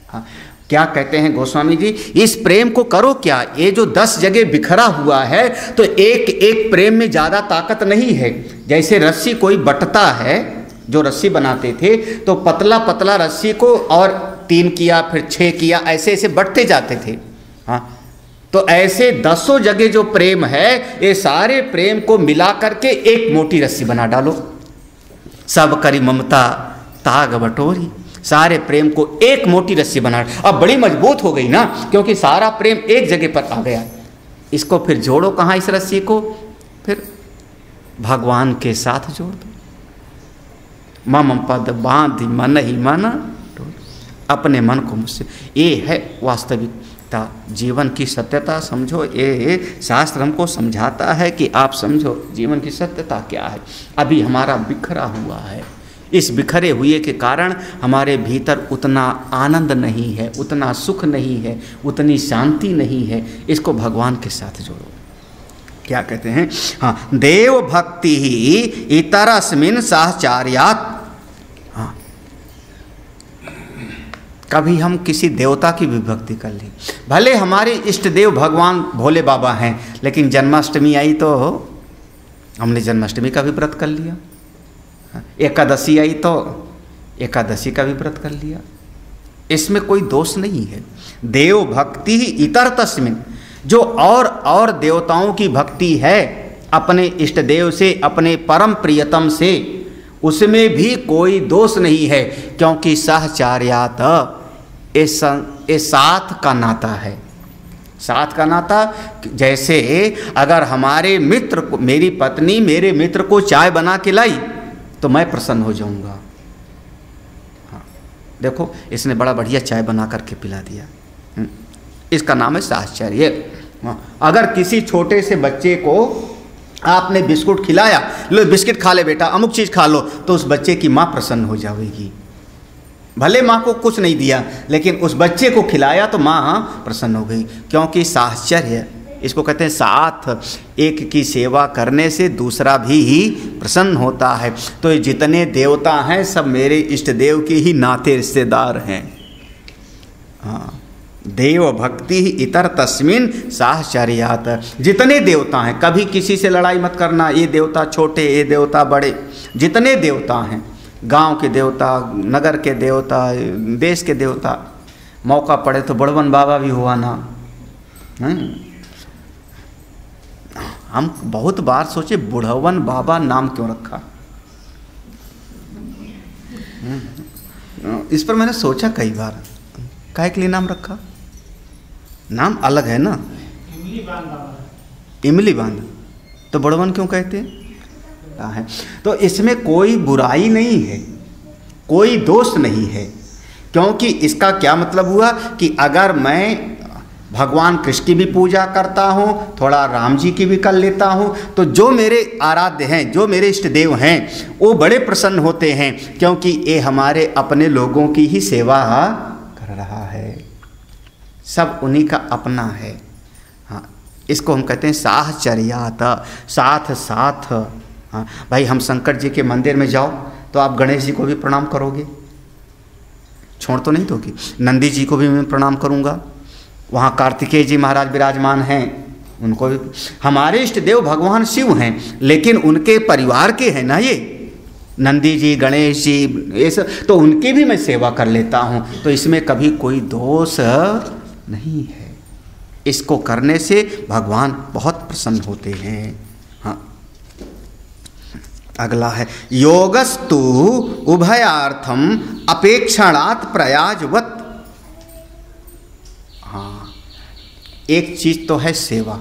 हाँ, क्या कहते हैं गोस्वामी जी, इस प्रेम को करो क्या? ये जो 10 जगह बिखरा हुआ है तो एक एक प्रेम में ज़्यादा ताकत नहीं है। जैसे रस्सी कोई बटता है, जो रस्सी बनाते थे तो पतला पतला रस्सी को और 3 किया, फिर 6 किया, ऐसे ऐसे बटते जाते थे। हाँ, तो ऐसे 10 जगह जो प्रेम है, ये सारे प्रेम को मिला करके एक मोटी रस्सी बना डालो। सब करी ममता ताग बटोरी, सारे प्रेम को एक मोटी रस्सी बना। अब बड़ी मजबूत हो गई ना, क्योंकि सारा प्रेम एक जगह पर आ गया। इसको फिर जोड़ो कहाँ इस रस्सी को? फिर भगवान के साथ जोड़ दो। मम पद बांधि मन ही मन, अपने मन को मुझसे। ये है वास्तविकता, जीवन की सत्यता। समझो, ये शास्त्र हमको समझाता है कि आप समझो जीवन की सत्यता क्या है। अभी हमारा बिखरा हुआ है, इस बिखरे हुए के कारण हमारे भीतर उतना आनंद नहीं है, उतना सुख नहीं है, उतनी शांति नहीं है। इसको भगवान के साथ जोड़ो। क्या कहते हैं? हाँ, देव भक्ति ही इतरस्मिन् साहचर्यात्। हाँ, कभी हम किसी देवता की भी भक्ति कर ली, भले हमारे इष्ट देव भगवान भोले बाबा हैं, लेकिन जन्माष्टमी आई तो हमने जन्माष्टमी का भी व्रत कर लिया। एकादशी आई तो एकादशी का भी व्रत कर लिया। इसमें कोई दोष नहीं है। देव भक्ति ही इतर तस्मिन्, जो और देवताओं की भक्ति है अपने इष्ट देव से, अपने परम प्रियतम से, उसमें भी कोई दोष नहीं है, क्योंकि साहचर्यात्, ये साथ का नाता है। साथ का नाता, जैसे अगर हमारे मित्र को, मेरी पत्नी मेरे मित्र को चाय बना के लाई तो मैं प्रसन्न हो जाऊंगा। हाँ, देखो इसने बड़ा बढ़िया चाय बना करके पिला दिया, इसका नाम है साहचर्य। हाँ, अगर किसी छोटे से बच्चे को आपने बिस्कुट खिलाया, लो बिस्किट खा ले बेटा, अमुक चीज़ खा लो, तो उस बच्चे की माँ प्रसन्न हो जाएगी। भले माँ को कुछ नहीं दिया, लेकिन उस बच्चे को खिलाया तो माँ प्रसन्न हो गई, क्योंकि साहचर्य इसको कहते हैं साथ। एक की सेवा करने से दूसरा भी ही प्रसन्न होता है। तो ये जितने देवता हैं सब मेरे इष्ट देव के ही नाते रिश्तेदार हैं। हाँ, देव भक्ति इतर तस्मिन साहचर्यात। जितने देवता हैं, कभी किसी से लड़ाई मत करना, ये देवता छोटे ये देवता बड़े। जितने देवता हैं, गांव के देवता, नगर के देवता, देश के देवता, मौका पड़े तो बड़वन बाबा भी हुआ ना। हम बहुत बार सोचे बुढ़वन बाबा नाम क्यों रखा। इस पर मैंने सोचा कई बार, काहे के लिए नाम रखा। नाम अलग है ना, इमली बांध, तो बड़वन क्यों कहते हैं। तो इसमें कोई बुराई नहीं है, कोई दोष नहीं है, क्योंकि इसका क्या मतलब हुआ कि अगर मैं भगवान कृष्ण की भी पूजा करता हूँ, थोड़ा राम जी की भी कर लेता हूँ, तो जो मेरे आराध्य हैं, जो मेरे इष्ट देव हैं, वो बड़े प्रसन्न होते हैं, क्योंकि ये हमारे अपने लोगों की ही सेवा कर रहा है, सब उन्हीं का अपना है। हाँ, इसको हम कहते हैं साहचर्यात, साथ साथ। हाँ भाई, हम शंकर जी के मंदिर में जाओ तो आप गणेश जी को भी प्रणाम करोगे, छोड़ तो नहीं दोगे। नंदी जी को भी मैं प्रणाम करूँगा, वहाँ कार्तिकेय जी महाराज विराजमान हैं, उनको भी। हमारे इष्ट देव भगवान शिव हैं, लेकिन उनके परिवार के हैं ना ये नंदी जी, गणेश जी, ये सब, तो उनकी भी मैं सेवा कर लेता हूँ। तो इसमें कभी कोई दोष नहीं है। इसको करने से भगवान बहुत प्रसन्न होते हैं। हाँ, अगला है योगस्तु उभयार्थम अपेक्षणात् प्रयाजवत्। हाँ, एक चीज तो है सेवा,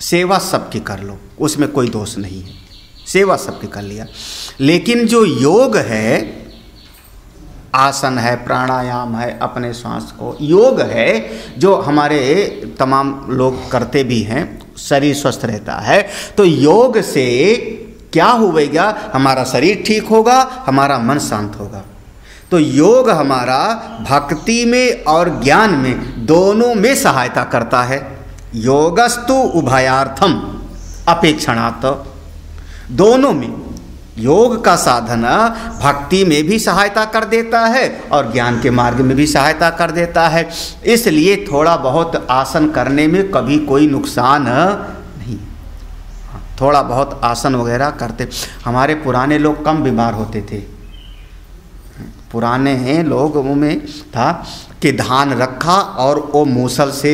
सेवा सबकी कर लो, उसमें कोई दोष नहीं है, सेवा सबकी कर लिया। लेकिन जो योग है, आसन है, प्राणायाम है, अपने श्वास को, योग है जो हमारे तमाम लोग करते भी हैं, शरीर स्वस्थ रहता है। तो योग से क्या होगा, हमारा शरीर ठीक होगा, हमारा मन शांत होगा। तो योग हमारा भक्ति में और ज्ञान में दोनों में सहायता करता है। योगस्तु उभयार्थम अपेक्षणात्, दोनों में। योग का साधन भक्ति में भी सहायता कर देता है और ज्ञान के मार्ग में भी सहायता कर देता है। इसलिए थोड़ा बहुत आसन करने में कभी कोई नुकसान नहीं। थोड़ा बहुत आसन वगैरह करते, हमारे पुराने लोग कम बीमार होते थे। पुराने लोगों में था कि धान रखा और वो मूसल से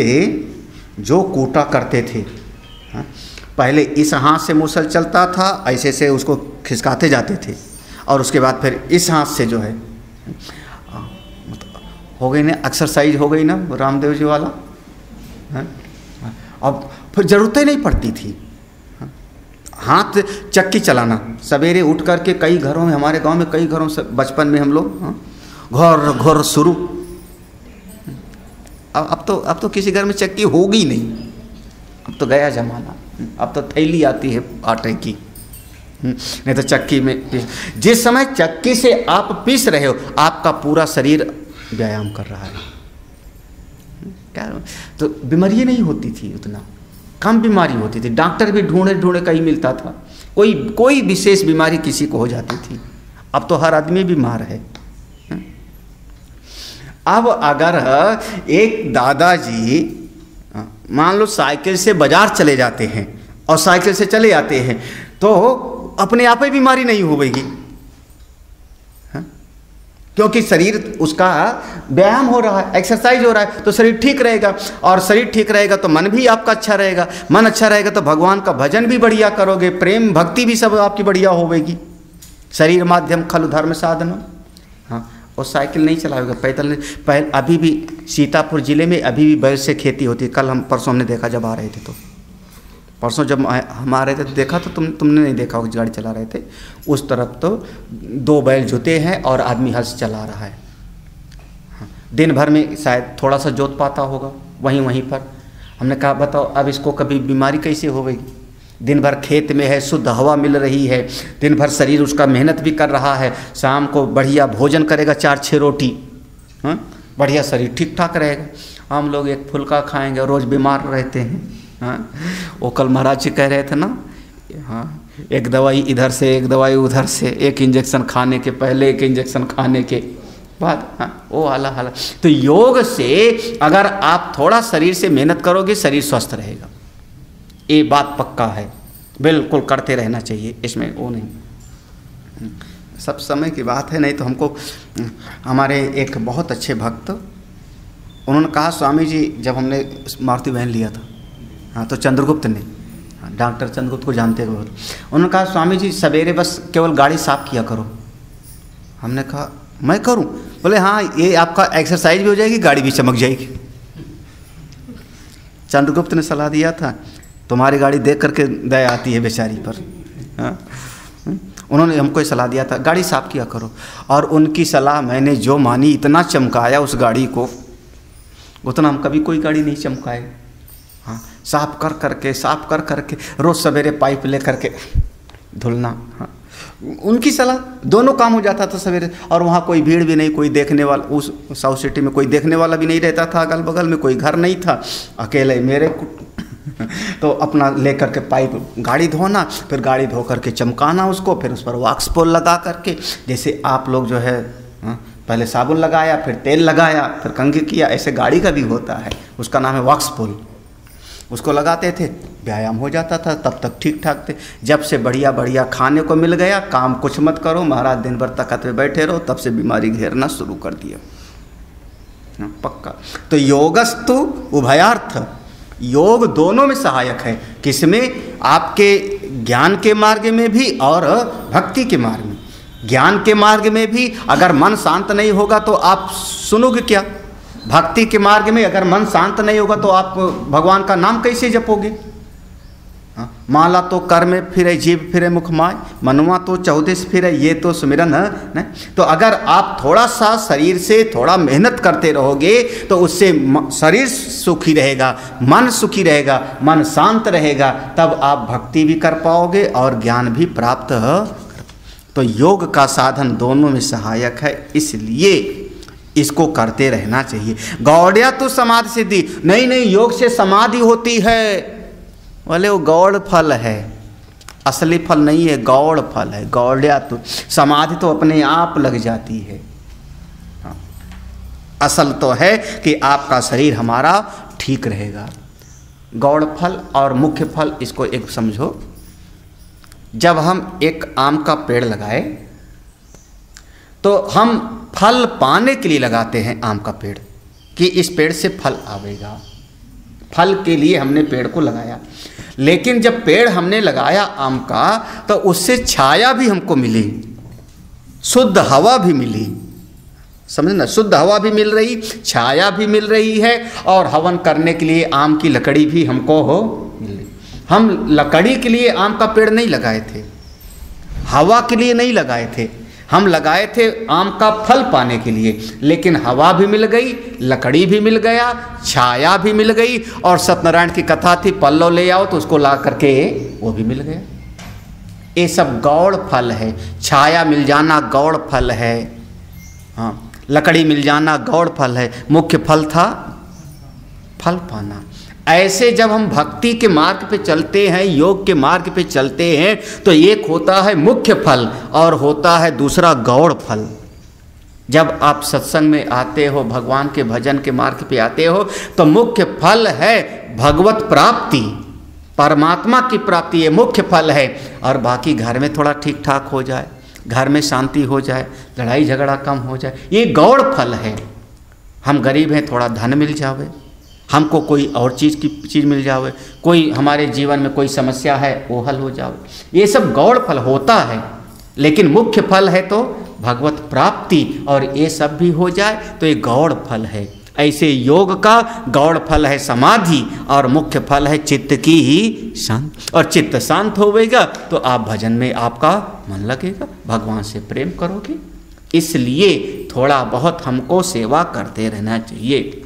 जो कूटा करते थे। पहले इस हाथ से मूसल चलता था, ऐसे से उसको खिसकाते जाते थे, और उसके बाद फिर इस हाथ से जो है हो गई ना, एक्सरसाइज हो गई ना रामदेव जी वाला। अब फिर ज़रूरत ही नहीं पड़ती थी हाथ चक्की चलाना। सवेरे उठ करके कई घरों में, हमारे गांव में कई घरों से बचपन में हम लोग घोर घोर शुरू। अब तो किसी घर में चक्की होगी नहीं, अब तो गया जमाना। अब तो थैली आती है आटे की, नहीं तो चक्की में जिस समय चक्की से आप पीस रहे हो, आपका पूरा शरीर व्यायाम कर रहा है। क्या तो बीमारी नहीं होती थी, उतना कम बीमारी होती थी। डॉक्टर भी ढूंढे ढूंढे कहीं मिलता था, कोई विशेष बीमारी किसी को हो जाती थी। अब तो हर आदमी बीमार है। अब अगर एक दादाजी मान लो साइकिल से बाजार चले जाते हैं और साइकिल से चले आते हैं, तो अपने आप ही बीमारी नहीं होगी, क्योंकि शरीर उसका व्यायाम हो रहा है, एक्सरसाइज हो रहा है, तो शरीर ठीक रहेगा। और शरीर ठीक रहेगा तो मन भी आपका अच्छा रहेगा, मन अच्छा रहेगा तो भगवान का भजन भी बढ़िया करोगे, प्रेम भक्ति भी सब आपकी बढ़िया होगी। शरीर माध्यम खलु धर्म साधन। हाँ, और साइकिल नहीं चलाएगा, पैदल नहीं। पहले अभी भी सीतापुर ज़िले में अभी भी बैल से खेती होती है। कल हम परसों हमने देखा, जब आ रहे थे, तो परसों जब हम आ रहे थे तो देखा, तो तुमने नहीं देखा होगा, गाड़ी चला रहे थे उस तरफ, तो 2 बैल जुते हैं और आदमी हल से चला रहा है। हाँ, दिन भर में शायद थोड़ा सा जोत पाता होगा वहीं पर। हमने कहा बताओ अब इसको कभी बीमारी कैसे होगी। दिन भर खेत में है, शुद्ध हवा मिल रही है, दिन भर शरीर उसका मेहनत भी कर रहा है, शाम को बढ़िया भोजन करेगा, 4-6 रोटी, हाँ बढ़िया शरीर ठीक ठाक रहेगा। हम लोग एक फुल्का खाएंगे और रोज़ बीमार रहते हैं। हाँ, वो कल महाराज जी कह रहे थे ना, हाँ, एक दवाई इधर से, एक दवाई उधर से, एक इंजेक्शन खाने के पहले, एक इंजेक्शन खाने के बाद, हाँ, वो वाला हालत। तो योग से अगर आप थोड़ा शरीर से मेहनत करोगे, शरीर स्वस्थ रहेगा, ये बात पक्का है, बिल्कुल करते रहना चाहिए, इसमें वो नहीं, सब समय की बात है। नहीं तो हमको, हमारे एक बहुत अच्छे भक्त, उन्होंने कहा स्वामी जी, जब हमने मारुति वैन लिया था, हाँ, तो चंद्रगुप्त ने, डॉक्टर चंद्रगुप्त को जानते हो, उन्होंने कहा स्वामी जी सवेरे बस केवल गाड़ी साफ किया करो। हमने कहा मैं करूं? बोले हाँ, ये आपका एक्सरसाइज भी हो जाएगी, गाड़ी भी चमक जाएगी। चंद्रगुप्त ने सलाह दिया था, तुम्हारी गाड़ी देख करके दया आती है बेचारी पर, हाँ, उन्होंने हमको सलाह दिया था गाड़ी साफ किया करो, और उनकी सलाह मैंने जो मानी, इतना चमकाया उस गाड़ी को, उतना हम कभी कोई गाड़ी नहीं चमकाए। हाँ, साफ कर करके रोज़ सवेरे पाइप ले करके धुलना, हाँ, उनकी सलाह, दोनों काम हो जाता था सवेरे। और वहाँ कोई भीड़ भी नहीं, कोई देखने वाला, उस साउथ सिटी में कोई देखने वाला भी नहीं रहता था, अगल बगल में कोई घर नहीं था, अकेले मेरे तो अपना ले करके पाइप गाड़ी धोना, फिर गाड़ी धो करके चमकाना उसको, फिर उस पर वॉक्स पोल लगा करके, जैसे आप लोग जो है, हाँ, पहले साबुन लगाया, फिर तेल लगाया, फिर कंघी किया, ऐसे गाड़ी का भी होता है, उसका नाम है वॉक्स पोल, उसको लगाते थे, व्यायाम हो जाता था, तब तक ठीक ठाक थे। जब से बढ़िया बढ़िया खाने को मिल गया, काम कुछ मत करो महाराज, दिन भर तख्त पे बैठे रहो, तब से बीमारी घेरना शुरू कर दिया, पक्का। तो योगस्तु उभयार्थ, योग दोनों में सहायक है, किसमें? आपके ज्ञान के मार्ग में भी और भक्ति के मार्ग में। ज्ञान के मार्ग में भी अगर मन शांत नहीं होगा तो आप सुनोगे क्या? भक्ति के मार्ग में अगर मन शांत नहीं होगा तो आप भगवान का नाम कैसे जपोगे? माला तो कर में फिरे, जीव फिरे मुख माय, मनवा तो 14 फिरे, ये तो सुमिरन है। तो अगर आप थोड़ा सा शरीर से थोड़ा मेहनत करते रहोगे तो उससे शरीर सुखी रहेगा, मन सुखी रहेगा, मन शांत रहेगा, तब आप भक्ति भी कर पाओगे और ज्ञान भी प्राप्त हो। तो योग का साधन दोनों में सहायक है, इसलिए इसको करते रहना चाहिए। गौड़िया तो समाधि सिद्धि नहीं, योग से समाधि होती है, बोले वो गौड़ फल है, असली फल नहीं है, गौड़ फल है। गौड़िया तो समाधि तो अपने आप लग जाती है, हाँ। असल तो है कि आपका शरीर हमारा ठीक रहेगा। गौड़ फल और मुख्य फल, इसको एक समझो। जब हम एक आम का पेड़ लगाए तो हम फल पाने के लिए लगाते हैं आम का पेड़, कि इस पेड़ से फल आवेगा, फल के लिए हमने पेड़ को लगाया। लेकिन जब पेड़ हमने लगाया आम का, तो उससे छाया भी हमको मिली, शुद्ध हवा भी मिली, समझे ना? शुद्ध हवा भी मिल रही, छाया भी मिल रही है, और हवन करने के लिए आम की लकड़ी भी हमको हो मिल रही। हम लकड़ी के लिए आम का पेड़ नहीं लगाए थे, हवा के लिए नहीं लगाए थे, हम लगाए थे आम का फल पाने के लिए। लेकिन हवा भी मिल गई, लकड़ी भी मिल गया, छाया भी मिल गई, और सत्यनारायण की कथा थी, पल्लव ले आओ, तो उसको ला करके वो भी मिल गया। ये सब गौड़ फल है। छाया मिल जाना गौड़ फल है, हाँ, लकड़ी मिल जाना गौड़ फल है। मुख्य फल था फल पाना। ऐसे जब हम भक्ति के मार्ग पे चलते हैं, योग के मार्ग पे चलते हैं, तो एक होता है मुख्य फल और होता है दूसरा गौड़ फल। जब आप सत्संग में आते हो, भगवान के भजन के मार्ग पे आते हो, तो मुख्य फल है भगवत प्राप्ति, परमात्मा की प्राप्ति, ये मुख्य फल है। और बाकी घर में थोड़ा ठीक ठाक हो जाए, घर में शांति हो जाए, लड़ाई झगड़ा कम हो जाए, ये गौड़ फल है। हम गरीब हैं, थोड़ा धन मिल जावे, हमको कोई और चीज़ मिल जावे, कोई हमारे जीवन में कोई समस्या है वो हल हो जावे, ये सब गौड़ फल होता है। लेकिन मुख्य फल है तो भगवत प्राप्ति, और ये सब भी हो जाए तो ये गौड़ फल है। ऐसे योग का गौड़ फल है समाधि, और मुख्य फल है चित्त की ही शांत। और चित्त शांत होवेगा तो आप भजन में आपका मन लगेगा, भगवान से प्रेम करोगे। इसलिए थोड़ा बहुत हमको सेवा करते रहना चाहिए।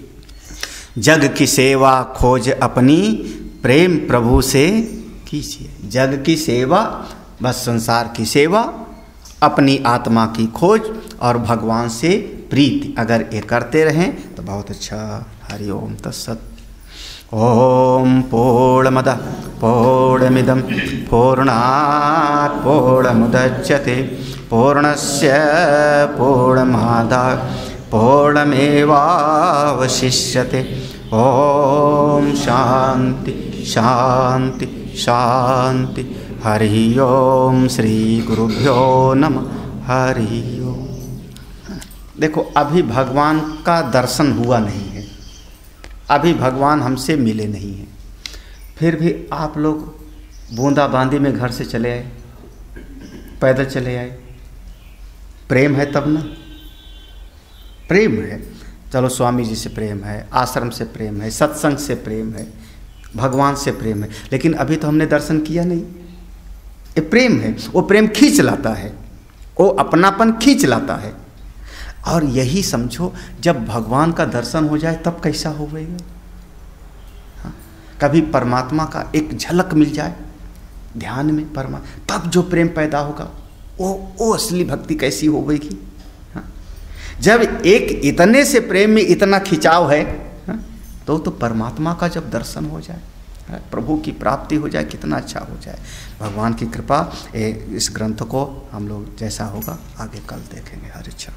जग की सेवा खोज अपनी, प्रेम प्रभु से कीजिए। जग की सेवा, बस संसार की सेवा, अपनी आत्मा की खोज और भगवान से प्रीति, अगर ये करते रहें तो बहुत अच्छा। हरि ओम तत्सत। ओम पूर्णमदः पूर्णमिदं पूर्णात् पूर्णमुदच्यते पूर्णस्य पूर्णमादाय पूर्णमेवावशिष्यते। ओम शांति शांति शांति। हरि ओम। श्री गुरुभ्यो नमः। हरि ओम। देखो, अभी भगवान का दर्शन हुआ नहीं है, अभी भगवान हमसे मिले नहीं हैं, फिर भी आप लोग बूंदाबांदी में घर से चले आए, पैदल चले आए। प्रेम है तब ना, प्रेम है। चलो, स्वामी जी से प्रेम है, आश्रम से प्रेम है, सत्संग से प्रेम है, भगवान से प्रेम है, लेकिन अभी तो हमने दर्शन किया नहीं। ये प्रेम है, वो प्रेम खींच लाता है, वो अपनापन खींच लाता है। और यही समझो, जब भगवान का दर्शन हो जाए तब कैसा होगा। हाँ? कभी परमात्मा का एक झलक मिल जाए ध्यान में, तब जो प्रेम पैदा होगा वो असली भक्ति कैसी होगी। हाँ? जब एक इतने से प्रेम में इतना खिंचाव है, हाँ? तो परमात्मा का जब दर्शन हो जाए, प्रभु की प्राप्ति हो जाए, कितना अच्छा हो जाए। भगवान की कृपा। इस ग्रंथ को हम लोग जैसा होगा आगे कल देखेंगे। हर इच्छा।